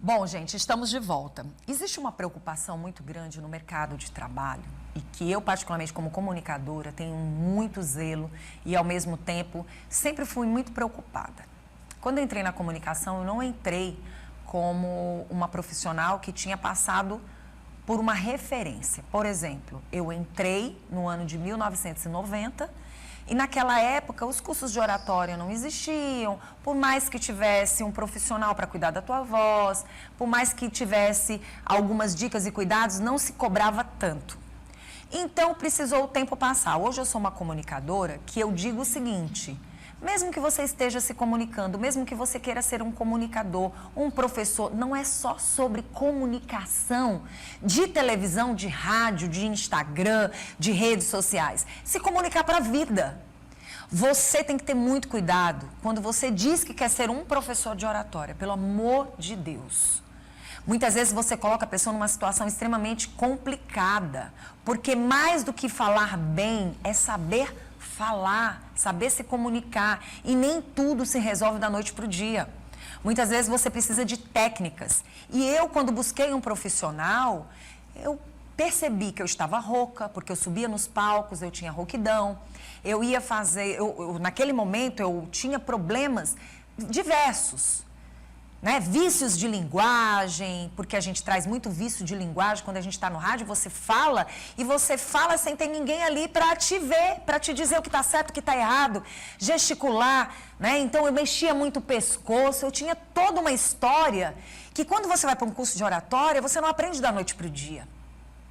Bom, gente, estamos de volta. Existe uma preocupação muito grande no mercado de trabalho e que eu, particularmente como comunicadora, tenho muito zelo e, ao mesmo tempo, sempre fui muito preocupada. Quando eu entrei na comunicação, eu não entrei como uma profissional que tinha passado por uma referência. Por exemplo, eu entrei no ano de 1990 e naquela época os cursos de oratória não existiam, por mais que tivesse um profissional para cuidar da tua voz, por mais que tivesse algumas dicas e cuidados, não se cobrava tanto. Então precisou o tempo passar. Hoje eu sou uma comunicadora que eu digo o seguinte: mesmo que você esteja se comunicando, mesmo que você queira ser um comunicador, um professor, não é só sobre comunicação de televisão, de rádio, de Instagram, de redes sociais. Se comunicar para a vida. Você tem que ter muito cuidado quando você diz que quer ser um professor de oratória, pelo amor de Deus. Muitas vezes você coloca a pessoa numa situação extremamente complicada, porque mais do que falar bem é saber falar, saber se comunicar, e nem tudo se resolve da noite para o dia. Muitas vezes você precisa de técnicas. E eu, quando busquei um profissional, eu percebi que eu estava rouca, porque eu subia nos palcos, eu tinha rouquidão, eu ia fazer, naquele momento eu tinha problemas diversos. Né? Vícios de linguagem, porque a gente traz muito vício de linguagem quando a gente está no rádio, você fala e você fala sem ter ninguém ali para te ver, para te dizer o que está certo, o que está errado, gesticular, né? Então eu mexia muito o pescoço, eu tinha toda uma história que quando você vai para um curso de oratória, você não aprende da noite para o dia,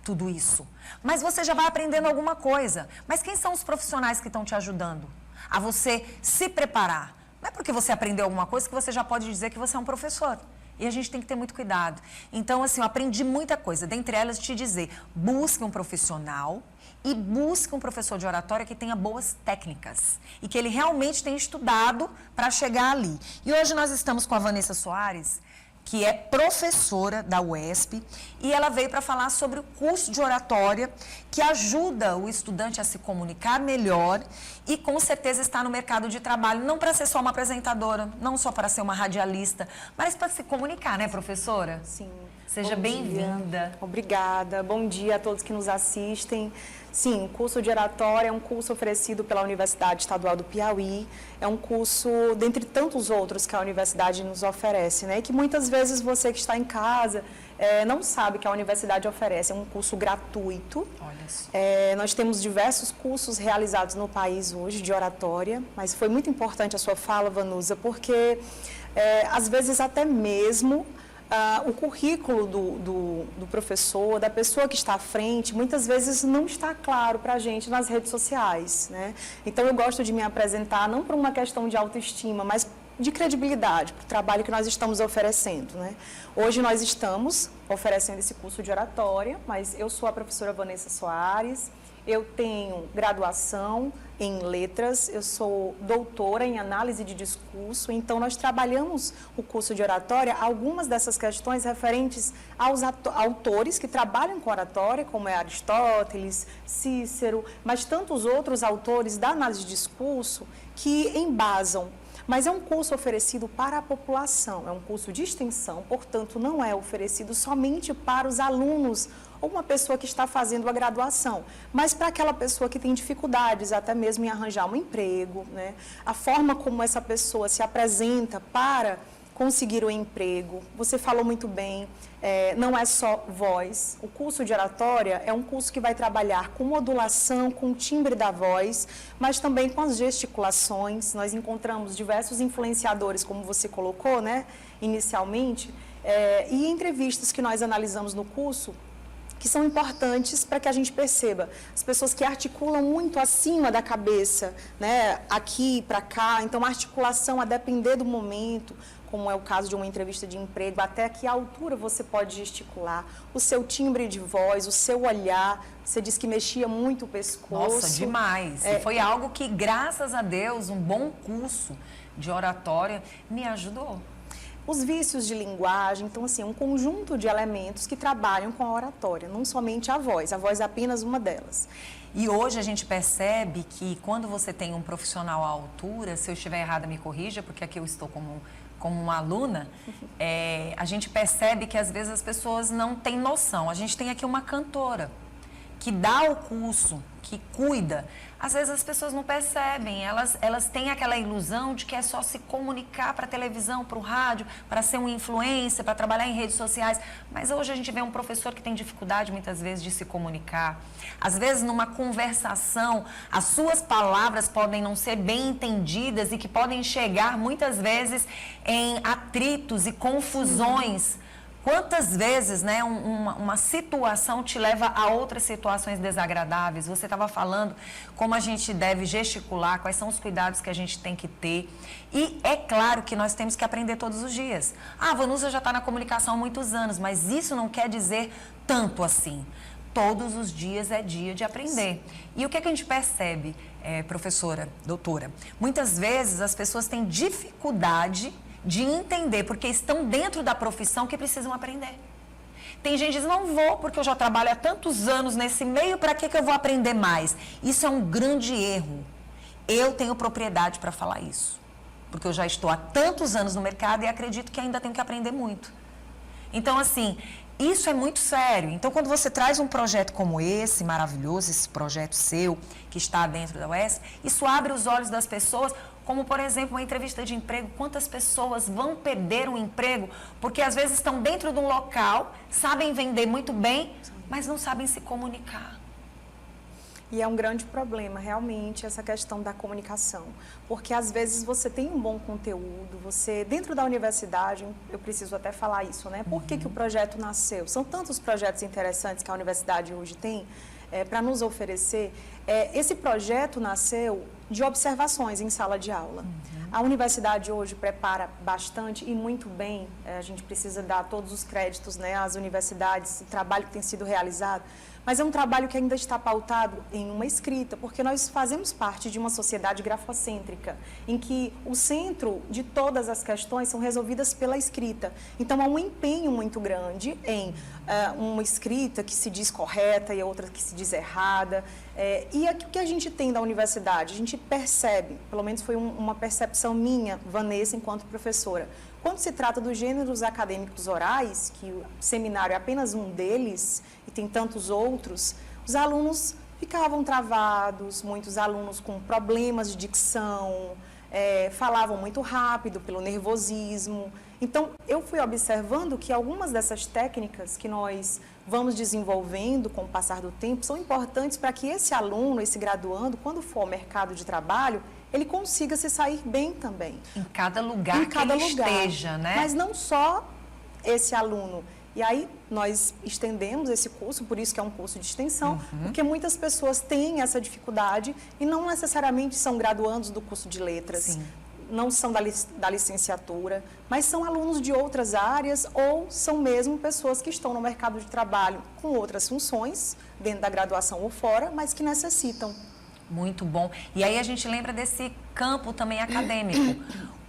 tudo isso. Mas você já vai aprendendo alguma coisa. Mas quem são os profissionais que estão te ajudando a você se preparar? Não é porque você aprendeu alguma coisa que você já pode dizer que você é um professor. E a gente tem que ter muito cuidado. Então, assim, eu aprendi muita coisa. Dentre elas, te dizer, busque um profissional e busque um professor de oratória que tenha boas técnicas. E que ele realmente tenha estudado para chegar ali. E hoje nós estamos com a Vanessa Soares, que é professora da UESP, e ela veio para falar sobre o curso de oratória, que ajuda o estudante a se comunicar melhor e, com certeza, estar no mercado de trabalho, não para ser só uma apresentadora, não só para ser uma radialista, mas para se comunicar, né, professora? Sim. Seja bem-vinda. Obrigada. Bom dia a todos que nos assistem. Sim, o curso de oratória é um curso oferecido pela Universidade Estadual do Piauí. É um curso, dentre tantos outros que a universidade nos oferece, né? Que muitas vezes você que está em casa não sabe que a universidade oferece. É um curso gratuito. Olha só. Nós temos diversos cursos realizados no país hoje de oratória, mas foi muito importante a sua fala, Vanusa, porque às vezes até mesmo o currículo do professor, da pessoa que está à frente, muitas vezes não está claro para a gente nas redes sociais, né? Então, eu gosto de me apresentar não por uma questão de autoestima, mas de credibilidade para o trabalho que nós estamos oferecendo, né? Hoje nós estamos oferecendo esse curso de oratória, mas eu sou a professora Vanessa Soares, eu tenho graduação em letras, eu sou doutora em análise de discurso, então nós trabalhamos o curso de oratória, algumas dessas questões referentes aos autores que trabalham com oratória, como é Aristóteles, Cícero, mas tantos outros autores da análise de discurso que embasam. Mas é um curso oferecido para a população, é um curso de extensão, portanto, não é oferecido somente para os alunos ou uma pessoa que está fazendo a graduação, mas para aquela pessoa que tem dificuldades até mesmo em arranjar um emprego, né? A forma como essa pessoa se apresenta para conseguir o emprego, você falou muito bem, não é só voz. O curso de oratória é um curso que vai trabalhar com modulação, com o timbre da voz, mas também com as gesticulações. Nós encontramos diversos influenciadores, como você colocou, né, inicialmente, e entrevistas que nós analisamos no curso, que são importantes para que a gente perceba. As pessoas que articulam muito acima da cabeça, né, aqui para cá, então a articulação, a depender do momento, como é o caso de uma entrevista de emprego, até que altura você pode gesticular, o seu timbre de voz, o seu olhar, você disse que mexia muito o pescoço. Nossa, demais. E foi algo que, graças a Deus, um bom curso de oratória me ajudou. Os vícios de linguagem, então, assim, um conjunto de elementos que trabalham com a oratória, não somente a voz é apenas uma delas. E hoje a gente percebe que quando você tem um profissional à altura, se eu estiver errada, me corrija, porque aqui eu estou como como uma aluna, a gente percebe que às vezes as pessoas não têm noção. A gente tem aqui uma cantora que dá o curso, que cuida. Às vezes as pessoas não percebem, elas têm aquela ilusão de que é só se comunicar para a televisão, para o rádio, para ser um influencer, para trabalhar em redes sociais. Mas hoje a gente vê um professor que tem dificuldade muitas vezes de se comunicar. Às vezes numa conversação, as suas palavras podem não ser bem entendidas e que podem chegar muitas vezes em atritos e confusões. Quantas vezes, né, uma situação te leva a outras situações desagradáveis? Você estava falando como a gente deve gesticular, quais são os cuidados que a gente tem que ter. E é claro que nós temos que aprender todos os dias. Ah, a Vanusa já está na comunicação há muitos anos, mas isso não quer dizer tanto assim. Todos os dias é dia de aprender. E o que a gente percebe, professora, doutora? Muitas vezes as pessoas têm dificuldade de entender, porque estão dentro da profissão que precisam aprender. Tem gente que diz, não vou, porque eu já trabalho há tantos anos nesse meio, para que eu vou aprender mais? Isso é um grande erro. Eu tenho propriedade para falar isso, porque eu já estou há tantos anos no mercado e acredito que ainda tenho que aprender muito. Então, assim, isso é muito sério. Então, quando você traz um projeto como esse, maravilhoso, esse projeto seu, que está dentro da UESP, isso abre os olhos das pessoas. Como, por exemplo, uma entrevista de emprego, quantas pessoas vão perder um emprego porque às vezes estão dentro de um local, sabem vender muito bem, mas não sabem se comunicar. E é um grande problema, realmente, essa questão da comunicação. Porque, às vezes, você tem um bom conteúdo, você, dentro da universidade, eu preciso até falar isso, né? Por que o projeto nasceu? São tantos projetos interessantes que a universidade hoje tem para nos oferecer. Esse projeto nasceu de observações em sala de aula. A universidade hoje prepara bastante e muito bem, a gente precisa dar todos os créditos, né, às universidades, o trabalho que tem sido realizado, mas é um trabalho que ainda está pautado em uma escrita, porque nós fazemos parte de uma sociedade grafocêntrica, em que o centro de todas as questões são resolvidas pela escrita. Então, há um empenho muito grande em uma escrita que se diz correta e outra que se diz errada. E o que a gente tem da universidade? A gente percebe, pelo menos foi uma percepção minha, Vanessa, enquanto professora, quando se trata dos gêneros acadêmicos orais, que o seminário é apenas um deles, e tem tantos outros, os alunos ficavam travados, muitos alunos com problemas de dicção, falavam muito rápido pelo nervosismo. Então, eu fui observando que algumas dessas técnicas que nós vamos desenvolvendo com o passar do tempo são importantes para que esse aluno, esse graduando, quando for ao mercado de trabalho, ele consiga se sair bem também. Em cada lugar que ele esteja, né? Mas não só esse aluno. E aí nós estendemos esse curso, por isso que é um curso de extensão, porque muitas pessoas têm essa dificuldade e não necessariamente são graduandos do curso de letras. Sim. Não são da licenciatura, mas são alunos de outras áreas ou são mesmo pessoas que estão no mercado de trabalho com outras funções, dentro da graduação ou fora, mas que necessitam. Muito bom. E aí a gente lembra desse campo também acadêmico.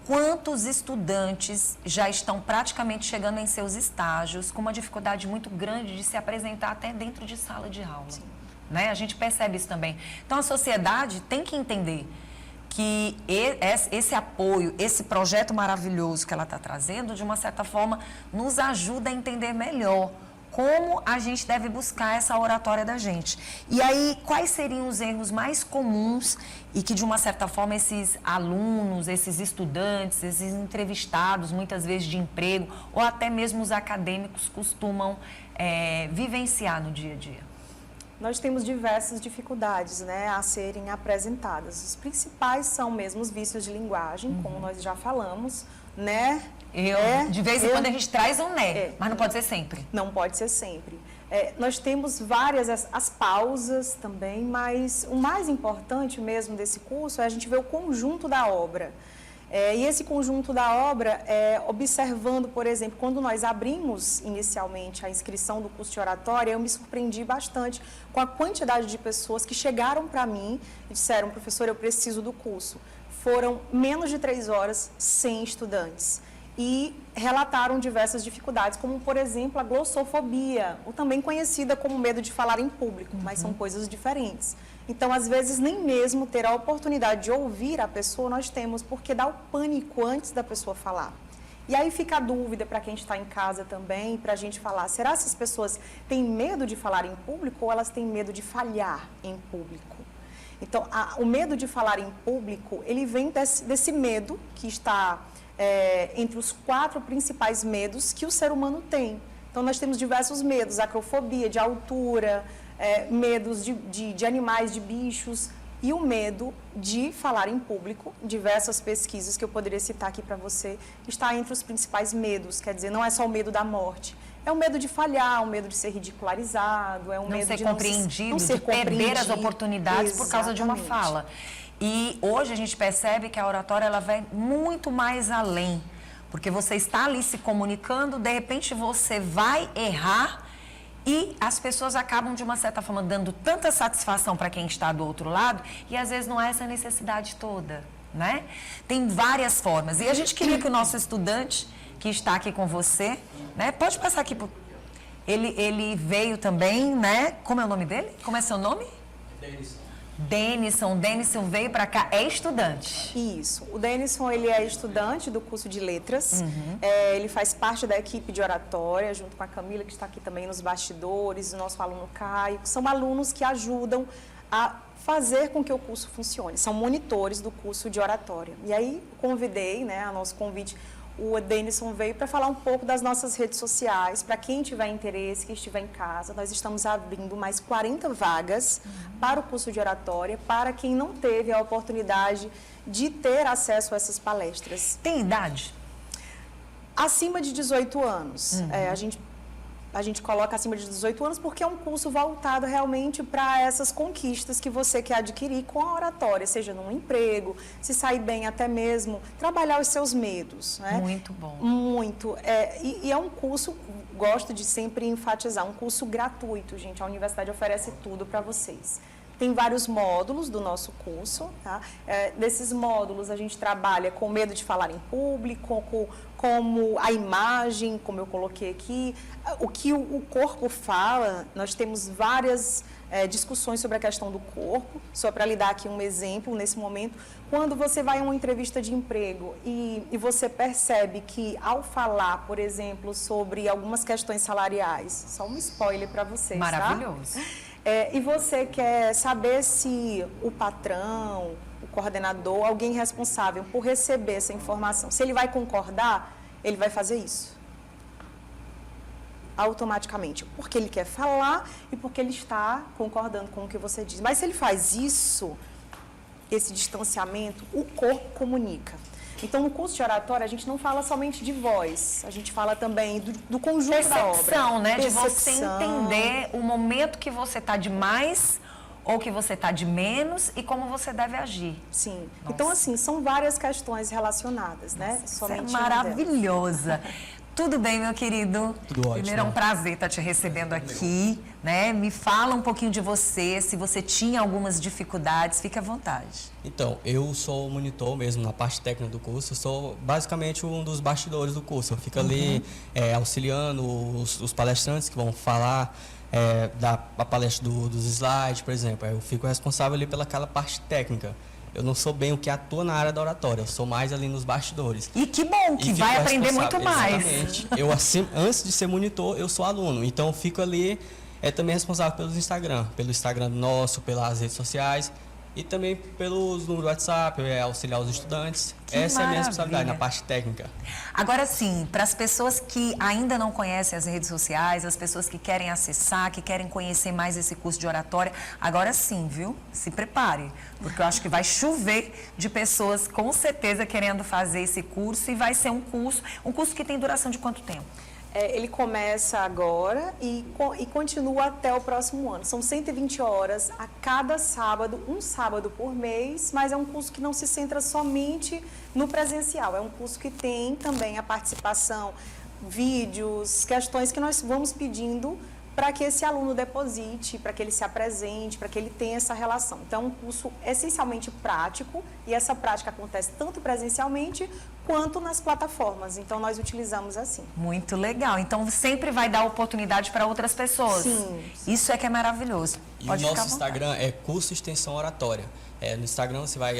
Quantos estudantes já estão praticamente chegando em seus estágios com uma dificuldade muito grande de se apresentar até dentro de sala de aula? Sim. Né? A gente percebe isso também. Então, a sociedade tem que entender que esse apoio, esse projeto maravilhoso que ela está trazendo, de uma certa forma, nos ajuda a entender melhor como a gente deve buscar essa oratória da gente. E aí, quais seriam os erros mais comuns e que, de uma certa forma, esses alunos, esses estudantes, esses entrevistados, muitas vezes de emprego, ou até mesmo os acadêmicos, costumam vivenciar no dia a dia? Nós temos diversas dificuldades, né, a serem apresentadas. Os principais são mesmo os vícios de linguagem, como nós já falamos, né? De vez em quando a gente traz um né, mas não pode ser sempre. Não pode ser sempre. Nós temos várias, as pausas também, mas o mais importante mesmo desse curso é a gente ver o conjunto da obra. E esse conjunto da obra, observando, por exemplo, quando nós abrimos inicialmente a inscrição do curso de oratória, eu me surpreendi bastante com a quantidade de pessoas que chegaram para mim e disseram, professor, eu preciso do curso. Foram menos de 3 horas sem estudantes. E relataram diversas dificuldades, como, por exemplo, a glossofobia, ou também conhecida como medo de falar em público, mas são coisas diferentes. Então, às vezes, nem mesmo ter a oportunidade de ouvir a pessoa nós temos, porque dá o pânico antes da pessoa falar. E aí fica a dúvida para quem está em casa também, para a gente falar, será que essas pessoas têm medo de falar em público ou elas têm medo de falhar em público? Então, o medo de falar em público, ele vem desse medo que está entre os 4 principais medos que o ser humano tem. Então, nós temos diversos medos, acrofobia, de altura, medos de animais, de bichos, e o medo de falar em público. Diversas pesquisas que eu poderia citar aqui para você, está entre os principais medos, quer dizer, não é só o medo da morte. É o medo de falhar, o medo de ser ridicularizado, é o medo de não ser perder as oportunidades por causa de uma fala. E hoje a gente percebe que a oratória ela vai muito mais além, porque você está ali se comunicando, de repente você vai errar e as pessoas acabam, de uma certa forma, dando tanta satisfação para quem está do outro lado e às vezes não há essa necessidade toda, né? Tem várias formas. E a gente queria que o nosso estudante que está aqui com você, né? Pode passar aqui. Ele veio também, né? Como é o nome dele? Como é seu nome? Denison. Denison veio para cá, é estudante. Isso. O Denison, ele é estudante do curso de letras. Ele faz parte da equipe de oratória, junto com a Camila, que está aqui também nos bastidores, o nosso aluno Caio. São alunos que ajudam a fazer com que o curso funcione. São monitores do curso de oratória. E aí, convidei, né, a nosso convite, o Denison veio para falar um pouco das nossas redes sociais, para quem tiver interesse, que estiver em casa. Nós estamos abrindo mais 40 vagas para o curso de oratória, para quem não teve a oportunidade de ter acesso a essas palestras. Tem idade? Acima de 18 anos. A gente coloca acima de 18 anos porque é um curso voltado realmente para essas conquistas que você quer adquirir com a oratória, seja num emprego, se sair bem até mesmo, trabalhar os seus medos. Né? Muito bom. Muito. E é um curso, gosto de sempre enfatizar, um curso gratuito, gente. A universidade oferece tudo para vocês. Tem vários módulos do nosso curso, tá? Desses módulos a gente trabalha com medo de falar em público, como a imagem, como eu coloquei aqui, o que o corpo fala. Nós temos várias discussões sobre a questão do corpo, só para lhe dar aqui um exemplo nesse momento. Quando você vai a uma entrevista de emprego e você percebe que ao falar, por exemplo, sobre algumas questões salariais, só um spoiler para vocês, maravilhoso. Tá? E você quer saber se o patrão, o coordenador, alguém responsável por receber essa informação, se ele vai concordar, ele vai fazer isso. Automaticamente. Porque ele quer falar e porque ele está concordando com o que você diz. Mas se ele faz isso, esse distanciamento, o corpo comunica. Então, no curso de oratória, a gente não fala somente de voz, a gente fala também do conjunto da obra. Percepção, né? De você entender o momento que você está de mais ou que você está de menos e como você deve agir. Sim. Nossa. Então, assim, são várias questões relacionadas, né? Somente isso é maravilhosa. Tudo bem, meu querido? Tudo ótimo. Primeiro é um prazer estar te recebendo aqui, né? Me fala um pouquinho de você, se você tinha algumas dificuldades, fique à vontade. Então, eu sou monitor mesmo na parte técnica do curso, eu sou basicamente um dos bastidores do curso. Eu fico ali auxiliando os palestrantes que vão falar da palestra dos slides, por exemplo. Eu fico responsável ali pelaquela parte técnica. Eu não sou bem o que atua na área da oratória, eu sou mais ali nos bastidores. E que bom, que vai aprender muito mais. Exatamente. Eu, assim, antes de ser monitor, eu sou aluno, então eu fico ali também responsável pelo Instagram nosso, pelas redes sociais e também pelos números do WhatsApp, auxiliar os estudantes. Essa é a minha responsabilidade na parte técnica. Agora sim, para as pessoas que ainda não conhecem as redes sociais, as pessoas que querem acessar, que querem conhecer mais esse curso de oratória, agora sim, viu? Se prepare, porque eu acho que vai chover de pessoas com certeza querendo fazer esse curso e vai ser um curso que tem duração de quanto tempo? Ele começa agora e continua até o próximo ano. São 120 horas a cada sábado, um sábado por mês, mas é um curso que não se centra somente no presencial. É um curso que tem também a participação, vídeos, questões que nós vamos pedindo para que esse aluno deposite, para que ele se apresente, para que ele tenha essa relação. Então, é um curso essencialmente prático e essa prática acontece tanto presencialmente quanto nas plataformas. Então, nós utilizamos assim. Muito legal. Então, sempre vai dar oportunidade para outras pessoas. Sim. Isso é que é maravilhoso. E o nosso Instagram é Curso Extensão Oratória. No Instagram você vai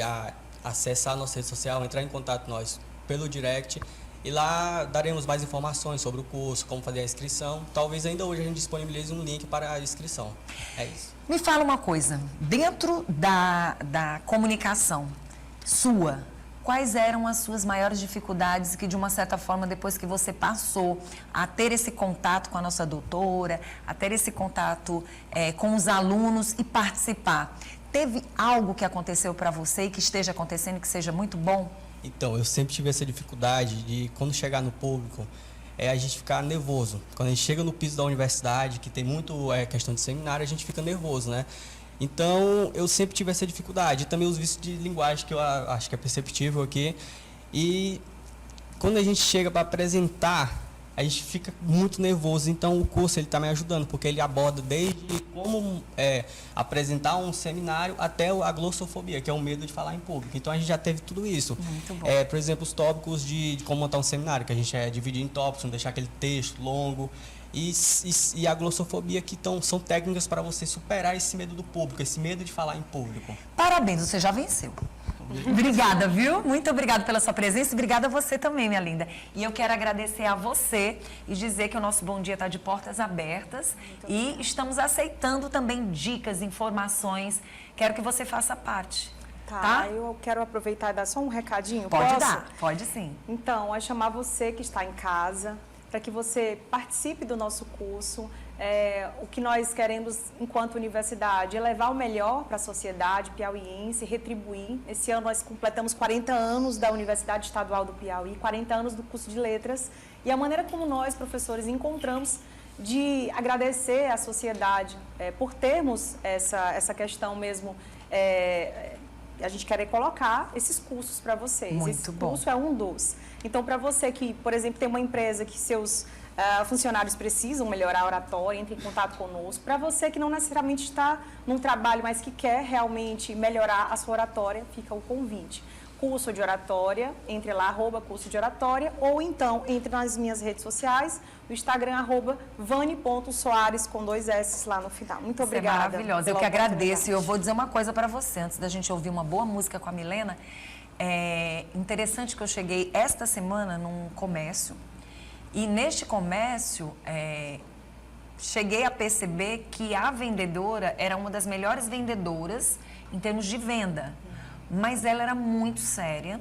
acessar a nossa rede social, entrar em contato com nós pelo direct E lá daremos mais informações sobre o curso, como fazer a inscrição. Talvez ainda hoje a gente disponibilize um link para a inscrição. É isso. Me fala uma coisa, dentro da comunicação sua, quais eram as suas maiores dificuldades que, de uma certa forma, depois que você passou a ter esse contato com a nossa doutora, a ter esse contato com os alunos e participar, teve algo que aconteceu para você e que esteja acontecendo que seja muito bom? Então, eu sempre tive essa dificuldade de, quando chegar no público, a gente ficar nervoso. Quando a gente chega no piso da universidade, que tem muito questão de seminário, a gente fica nervoso, né? Então, eu sempre tive essa dificuldade. E também os vícios de linguagem, que eu acho que é perceptível aqui. E quando a gente chega para apresentar, a gente fica muito nervoso. Então, o curso ele está me ajudando, porque ele aborda desde como apresentar um seminário até a glossofobia, que é o medo de falar em público. Então, a gente já teve tudo isso. Muito bom. Por exemplo, os tópicos de como montar um seminário, que a gente dividir em tópicos, não deixar aquele texto longo. E a glossofobia, que são técnicas para você superar esse medo do público, esse medo de falar em público. Parabéns, você já venceu. Obrigada, viu? Muito obrigada pela sua presença e obrigada a você também, minha linda. E eu quero agradecer a você e dizer que o nosso Bom Dia está de portas abertas e estamos aceitando também dicas, informações. Quero que você faça parte. Tá? Eu quero aproveitar e dar só um recadinho. Pode Posso? dar, pode sim. Então, é chamar você que está em casa para que você participe do nosso curso. O que nós queremos, enquanto universidade, é levar o melhor para a sociedade piauiense, retribuir. Esse ano nós completamos 40 anos da Universidade Estadual do Piauí, 40 anos do curso de Letras. E a maneira como nós, professores, encontramos de agradecer à sociedade por termos essa questão mesmo, a gente quer colocar esses cursos para vocês. Muito Esse bom. curso é um dos. Então, para você que, por exemplo, tem uma empresa que seus funcionários precisam melhorar a oratória, entre em contato conosco. Para você que não necessariamente está num trabalho, mas que quer realmente melhorar a sua oratória, fica o convite. Curso de oratória, entre lá, @curso de oratória, ou então entre nas minhas redes sociais, no Instagram, @vani.soares, com 2 S lá no final. Muito obrigada. Você é maravilhosa. Eu pela que agradeço. E eu oportunidade. vou dizer uma coisa para você, antes da gente ouvir uma boa música com a Milena. É interessante que eu cheguei esta semana num comércio, e neste comércio cheguei a perceber que a vendedora era uma das melhores vendedoras em termos de venda, mas ela era muito séria,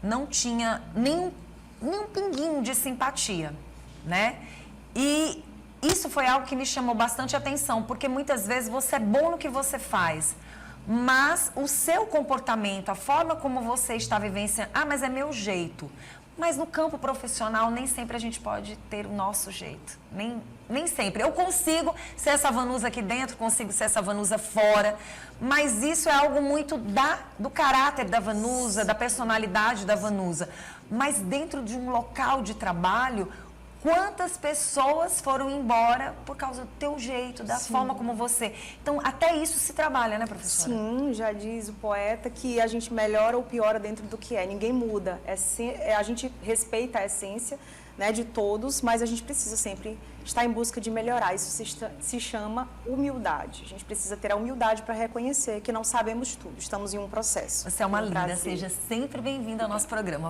não tinha nem um pinguinho de simpatia, né? E isso foi algo que me chamou bastante atenção, porque muitas vezes você é bom no que você faz, mas o seu comportamento, a forma como você está vivenciando, mas é meu jeito. Mas no campo profissional, nem sempre a gente pode ter o nosso jeito. Nem sempre. Eu consigo ser essa Vanusa aqui dentro, consigo ser essa Vanusa fora, mas isso é algo muito do caráter da Vanusa, da personalidade da Vanusa. Mas dentro de um local de trabalho, quantas pessoas foram embora por causa do teu jeito, da forma como você... Então, até isso se trabalha, né, professora? Sim, já diz o poeta que a gente melhora ou piora dentro do que é. Ninguém muda. A gente respeita a essência, né, de todos, mas a gente precisa sempre estar em busca de melhorar. Isso se chama humildade. A gente precisa ter a humildade para reconhecer que não sabemos tudo. Estamos em um processo. Você é uma um linda. prazer. Seja sempre bem-vinda ao nosso programa.